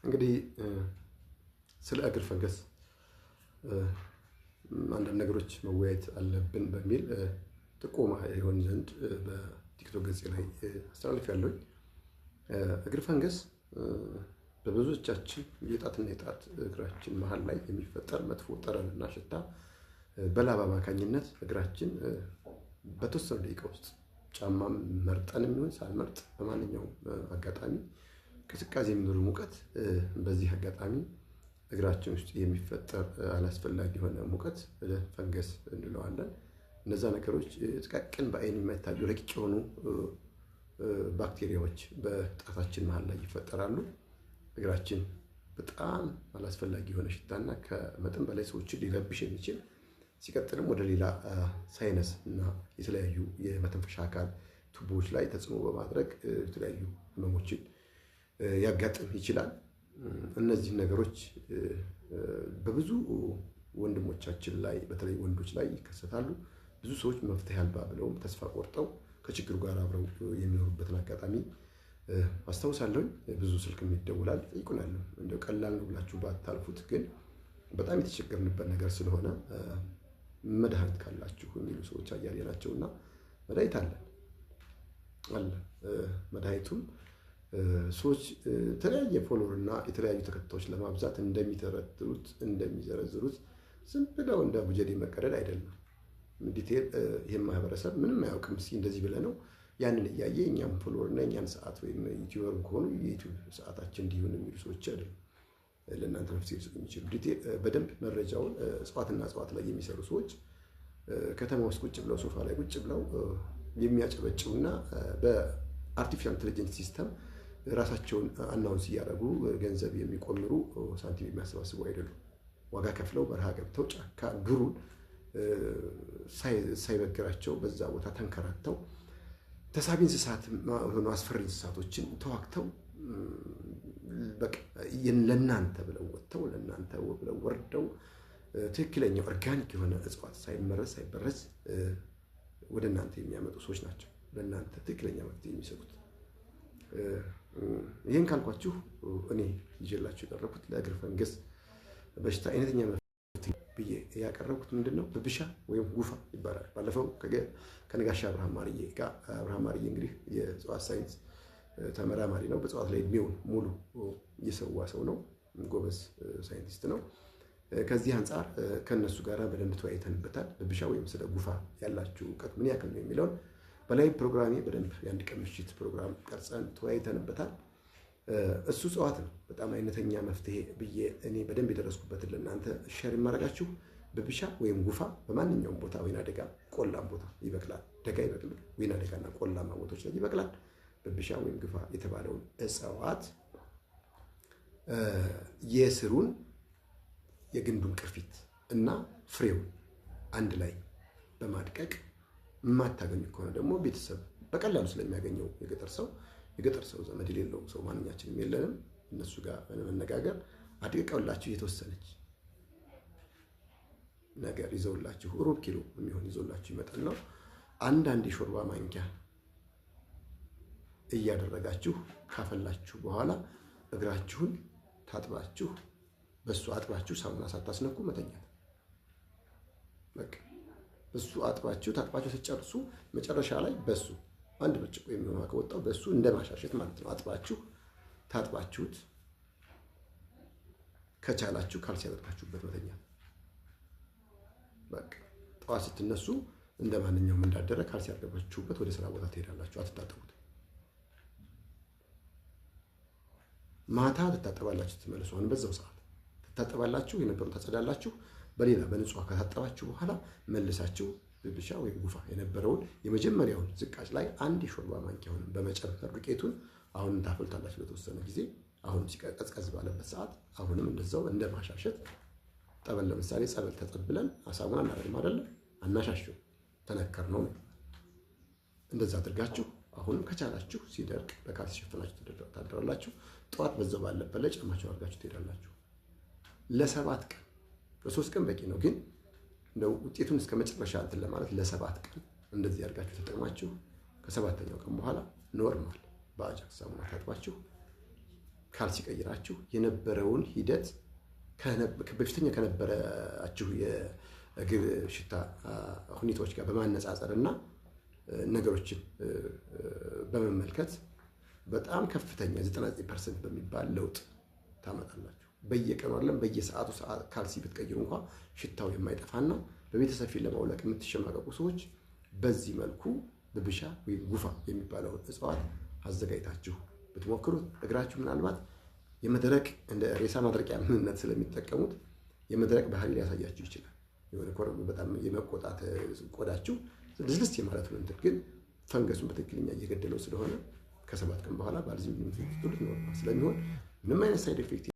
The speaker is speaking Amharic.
እንግዲህ ስለ እግር ፈንገስ አንዳንድ ነገሮች መወያየት አለብን በሚል ጥቆማ ይሆን ዘንድ በቲክቶክ ገጽ ላይ አስተላልፌያለሁ። እግር ፈንገስ በብዙዎቻችን የጣትና የጣት እግራችን መሃል ላይ የሚፈጠር መጥፎ ጠረንና ሽታ በላብ አማካኝነት እግራችን በተወሰኑ ደቂቃ ውስጥ ጫማም መርጠንም ይሁን ሳልመርጥ በማንኛውም አጋጣሚ ቅዝቃዜ የሚኖር ሙቀት በዚህ አጋጣሚ እግራችን ውስጥ የሚፈጠር አላስፈላጊ የሆነ ሙቀት ፈንገስ እንለዋለን። እነዛ ነገሮች ጥቃቅን በአይን የማይታዩ ረቂቅ የሆኑ ባክቴሪያዎች በጣታችን መሃል ላይ ይፈጠራሉ። እግራችን በጣም አላስፈላጊ የሆነ ሽታና ከመጠን በላይ ሰዎችን ሊረብሽ የሚችል ሲቀጥልም ወደ ሌላ ሳይነስ እና የተለያዩ የመተንፈሻ አካል ቱቦዎች ላይ ተጽዕኖ በማድረግ የተለያዩ ህመሞችን ያጋጥም ይችላል። እነዚህ ነገሮች በብዙ ወንድሞቻችን ላይ በተለይ ወንዶች ላይ ይከሰታሉ። ብዙ ሰዎች መፍትሄ አልባ ብለውም ተስፋ ቆርጠው ከችግሩ ጋር አብረው የሚኖሩበትን አጋጣሚ አስታውሳለሁ። ብዙ ስልክ ይደውላል፣ ይጠይቁናል። እንደው ቀላል ነው ብላችሁ ባታልፉት ግን በጣም የተቸገርንበት ነገር ስለሆነ መድኃኒት ካላችሁ የሚሉ ሰዎች አያሌ ናቸውና መድኃኒት አለ። መድኃኒቱም ሰዎች የተለያየ ፎሎወር እና የተለያዩ ተከታዮች ለማብዛት እንደሚዘረዝሩት ዝም ብለው እንደ ቡጀዴ መቀደድ አይደለም። ዲቴል ይህም ማህበረሰብ ምንም አያውቅም። እስኪ እንደዚህ ብለህ ነው ያንን እያየ እኛም ፎሎወር እና እኛን ሰዓት ወይም ዩቲዩበር ከሆኑ የዩቲዩብ ሰዓታችን እንዲሆን የሚሉ ሰዎች አይደሉም ለእናንተ መፍትሄ ሊሰጡ የሚችሉ። ዲቴል በደንብ መረጃውን እጽዋትና እጽዋት ላይ የሚሰሩ ሰዎች ከተማ ውስጥ ቁጭ ብለው ሶፋ ላይ ቁጭ ብለው የሚያጨበጭቡና በአርቲፊሻል ኢንተለጀንስ ሲስተም ራሳቸውን አናውንስ እያደረጉ ገንዘብ የሚቆምሩ ሳንቲም የሚያሰባስቡ አይደሉም። ዋጋ ከፍለው በረሃ ገብተው ጫካ ዱሩን ሳይበግራቸው በዛ ቦታ ተንከራተው ተሳቢ እንስሳት ሆኖ አስፈሪ እንስሳቶችን ተዋግተው በቃ ለእናንተ ብለው ወጥተው ለእናንተ ብለው ወርደው ትክክለኛው ኦርጋኒክ የሆነ እጽዋት ሳይመረዝ ሳይበረዝ ወደ እናንተ የሚያመጡ ሰዎች ናቸው ለእናንተ ትክክለኛ መፍትሄ የሚሰጡት። ይህን ካልኳችሁ እኔ ይዤላችሁ የቀረብኩት ለእግር ፈንገስ በሽታ አይነተኛ መፍትሄ ብዬ ያቀረብኩት ምንድነው? ብብሻ ወይም ጉፋ ይባላል። ባለፈው ከነጋሽ አብርሃም ማርዬ ጋር አብርሃም ማርዬ እንግዲህ የእጽዋት ሳይንስ ተመራማሪ ነው። በእጽዋት ላይ እድሜውን ሙሉ እየሰዋ ሰው ነው። ጎበዝ ሳይንቲስት ነው። ከዚህ አንጻር ከነሱ ጋር በደንብ ተወያይተንበታል። ብብሻ ወይም ስለ ጉፋ ያላችሁ እውቀት ምን ያክል ነው የሚለውን በላይ ፕሮግራሜ በደንብ የአንድ ቀን ምሽት ፕሮግራም ቀርጸን ተወያይተንበታል። እሱ እጽዋት ነው በጣም አይነተኛ መፍትሄ ብዬ እኔ በደንብ የደረስኩበትን ለእናንተ ሼር የማደርጋችሁ። ብብሻ ወይም ጉፋ በማንኛውም ቦታ ወይና ደጋ፣ ቆላም ቦታ ይበቅላል። ደጋ ይበቅላል፣ ወይና ደጋና ቆላማ ቦታዎች ላይ ይበቅላል። ብብሻ ወይም ጉፋ የተባለውን እጽዋት የስሩን የግንዱን ቅርፊት እና ፍሬውን አንድ ላይ በማድቀቅ የማታገኙ ከሆነ ደግሞ ቤተሰብ በቀላሉ ስለሚያገኘው የገጠር ሰው ዘመድ የሌለው ሰው ማንኛችንም የለንም። እነሱ ጋር በመነጋገር አድቅቀውላችሁ የተወሰነች ነገር ይዘውላችሁ ሩብ ኪሎ የሚሆን ይዘውላችሁ ይመጣል ነው። አንዳንድ የሾርባ ማንኪያ እያደረጋችሁ ካፈላችሁ በኋላ እግራችሁን ታጥባችሁ በሱ አጥባችሁ ሳሙና ሳታስነኩ መተኛት። በቃ በሱ አጥባችሁ ታጥባችሁ ስትጨርሱ መጨረሻ ላይ በሱ አንድ ብርጭቆ የሚሆን ከወጣው በሱ እንደማሻሸት ማለት ነው። አጥባችሁ ታጥባችሁት ከቻላችሁ ካልሲ ያደርጋችሁበት መተኛት። በቃ ጠዋት ስትነሱ እንደማንኛውም እንዳደረ ካልሲ ያደርጋችሁበት ወደ ስራ ቦታ ትሄዳላችሁ። አትታጠቡት። ማታ ትታጠባላችሁ። ትመለሱ አሁን በዛው ሰዓት ትታጠባላችሁ፣ የነበረውን ታጸዳላችሁ። በሌላ በንጹህ ከታጠባችሁ በኋላ መልሳችሁ ብብሻ ወይም ጉፋ የነበረውን የመጀመሪያውን ዝቃጭ ላይ አንድ የሾርባ ማንኪያውን በመጨመር ዱቄቱን አሁንም ታፈልታላችሁ ለተወሰነ ጊዜ። አሁንም ሲቀዝቀዝ ባለበት ሰዓት አሁንም እንደዛው እንደማሻሸት ጠበል፣ ለምሳሌ ጸበል ተጠብለን አሳሙና እናደርግም አይደለም፣ አናሻሽው ተነከር ነው። እንደዛ አድርጋችሁ አሁንም ከቻላችሁ ሲደርቅ በካልሲ ሸፍናችሁ ታድራላችሁ። ጠዋት በዛው ባለበት ላይ ጫማችሁን አድርጋችሁ ትሄዳላችሁ። ለ7 ቀን ለ3 ቀን በቂ ነው፣ ግን እንደው ውጤቱን እስከ መጨረሻ እንትን ለማለት ለ7 ቀን እንደዚህ አድርጋችሁ ተጠቅማችሁ ከ7ኛው ቀን በኋላ ኖርማል በአጃክስ ሳሙና ታጥባችሁ ካልሲ ቀይራችሁ የነበረውን ሂደት በፊተኛ ከነበራችሁ የእግር ሽታ ሁኔታዎች ጋር በማነጻጸር እና ነገሮችን በመመልከት በጣም ከፍተኛ 99% በሚባል ለውጥ ታመጣላችሁ። በየቀኑ አይደለም በየሰዓቱ ካልሲ ብትቀይሩ እንኳን ሽታው የማይጠፋና በቤተሰብ ፊት ለማውለቅ የምትሸማቀቁ ሰዎች በዚህ መልኩ ብብሻ ወይም ጉፋ የሚባለውን እጽዋት አዘጋጅታችሁ ብትሞክሩት እግራችሁ ምናልባት የመድረቅ እንደ ሬሳ ማድረቂያ ምንነት ስለሚጠቀሙት የመድረቅ ባህሪ ሊያሳያችሁ ይችላል። የሆነ ኮረም በጣም የመቆጣት ቆዳችሁ ልስልስ የማለት ነው። ግን ፈንገሱን በትክክለኛ እየገደለው ስለሆነ ከ7 ቀን በኋላ ባልዚም ስለሚሆን ምንም አይነት ሳይድ ኢፌክት